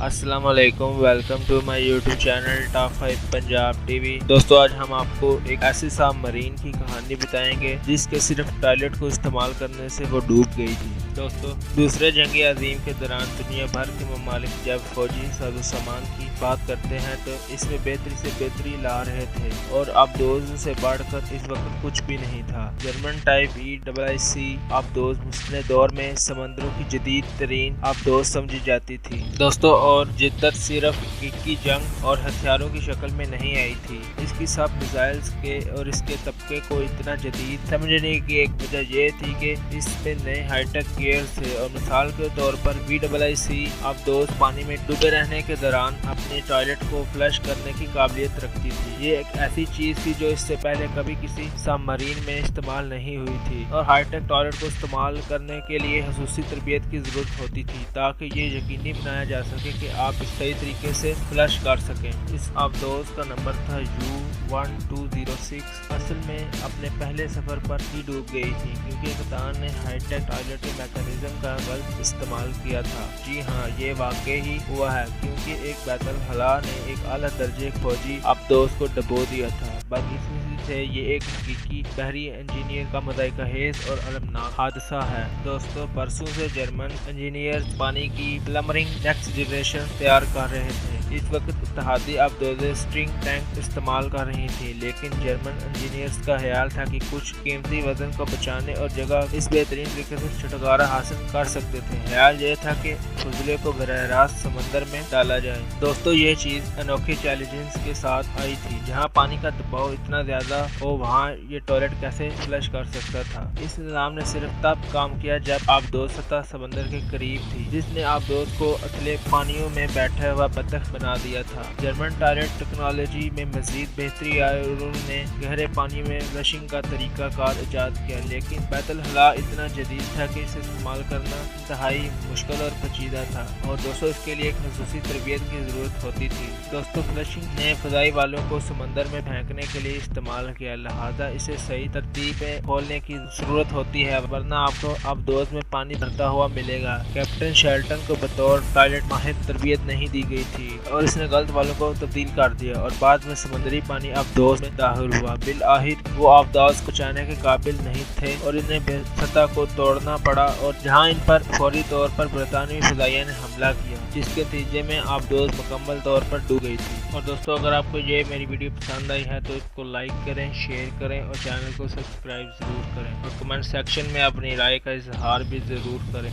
السلام علیکم، welcome to my YouTube channel top 5 Punjab TV وی۔ دوستو آج ہم آپ کو ایک ایسی سب مرین کی کہانی بتائیں گے جس کے صرف ٹوائلٹ کو استعمال کرنے سے وہ ڈوب گئی تھی۔ دوستو دوسرے جنگ عظیم کے دوران دنیا بھر کے ممالک جب فوجی ساز و سامان کی بات کرتے ہیں تو اس میں بہتری سے بہتری لا رہے تھے اور آبدوز سے بڑھ کر اس وقت کچھ بھی نہیں تھا۔ جرمن ٹائپ ECC آبدوز مسلح دور میں سمندروں کی جدید ترین آبدوز سمجھی جاتی تھی۔ دوستو اور جدت صرف حقیقی جنگ اور ہتھیاروں کی شکل میں نہیں آئی تھی، اس کی سب میزائلز کے اور اس کے طبقے کو اتنا جدید سمجھنے کی ایک وجہ یہ تھی کہ اس میں نئے ہائی ٹیک گیئر تھے اور مثال کے طور پر ECC آبدوز پانی میں ڈوبے رہنے کے دوران اپنی ٹوائلٹ کو فلش کرنے کی قابلیت رکھتی تھی۔ یہ ایک ایسی چیز تھی جو اس سے پہلے کبھی کسی سب مرین میں استعمال نہیں ہوئی تھی اور ہائی ٹیک ٹوائلٹ کو استعمال کرنے کے لیے خصوصی تربیت کی ضرورت ہوتی تھی تاکہ یہ یقینی بنایا جا سکے کہ آپ اس صحیح طریقے سے فلش کر سکیں۔ اس آبدوز کا نمبر تھا U1206۔ اصل میں اپنے پہلے سفر پر ہی ڈوب گئی تھی کیونکہ کپتان نے ہائی ٹیک ٹوائلٹ کے میکانزم کا غلط استعمال کیا تھا۔ جی ہاں، یہ واقع ہی ہوا ہے کیونکہ ایک بیت الخلاء نے ایک اعلیٰ درجے فوجی آبدوز کو ڈبو دیا تھا۔ بدقسمتی سے یہ ایک حقیقی بحری انجینئر کا مضحکہ خیز اور المناک حادثہ ہے۔ دوستو پرسوں سے جرمن انجینئرز پانی کی پلمبرنگ نیکسٹ جنریشن تیار کر رہے تھے۔ اس وقت اتحادی آبدوزیں سٹرنگ ٹینک استعمال کر رہی تھیں، لیکن جرمن انجینئرز کا خیال تھا کہ کچھ قیمتی وزن کو بچانے اور جگہ اس بہترین طریقے سے چھٹکارا حاصل کر سکتے تھے۔ خیال یہ تھا کہ فضلے کو براہ راست سمندر میں ڈالا جائے۔ دوستو یہ چیز انوکھی چیلنجز کے ساتھ آئی تھی۔ جہاں پانی کا دباؤ اتنا زیادہ ہو وہاں یہ ٹوائلٹ کیسے فلش کر سکتا تھا۔ اس نظام نے صرف تب کام کیا جب آبدوز سطح سمندر کے قریب تھی، جس نے آبدوز کو اتھلے پانیوں میں بیٹھا ہوا بطخ بنا دیا تھا۔ جرمن ٹوائلٹ ٹیکنالوجی میں مزید بہتری آئی اور انہوں نے گہرے پانی میں فلشنگ کا طریقہ کار ایجاد کیا، لیکن بیت الخلاء اتنا جدید تھا کہ اسے استعمال کرنا انتہائی مشکل اور پیچیدہ تھا اور دوستو اس کے لیے ایک خصوصی تربیت کی ضرورت ہوتی تھی۔ دوستو فلشنگ نے فضائی والوں کو سمندر میں پھینکنے کے لیے استعمال کیا، لہذا اسے صحیح ترتیب میں کھولنے کی ضرورت ہوتی ہے ورنہ آپ کو آبدوز میں پانی بھرتا ہوا ملے گا۔ کیپٹن شیلٹن کو بطور ٹوائلٹ ماہر تربیت نہیں دی گئی تھی اور اس نے غلط والوں کو تبدیل کر دیا اور بعد میں سمندری پانی آبدوز میں داخل ہوا۔ بالآخر وہ آبدوز کو بچانے کے قابل نہیں تھے اور انہیں سطح کو توڑنا پڑا اور جہاں ان پر فوری طور پر برطانوی فضائیہ نے حملہ کیا، جس کے نتیجے میں آبدوز مکمل طور پر ڈوب گئی تھی۔ اور دوستو اگر آپ کو یہ میری ویڈیو پسند آئی ہے تو اس کو لائک کریں، شیئر کریں اور چینل کو سبسکرائب ضرور کریں اور کمنٹ سیکشن میں اپنی رائے کا اظہار بھی ضرور کریں۔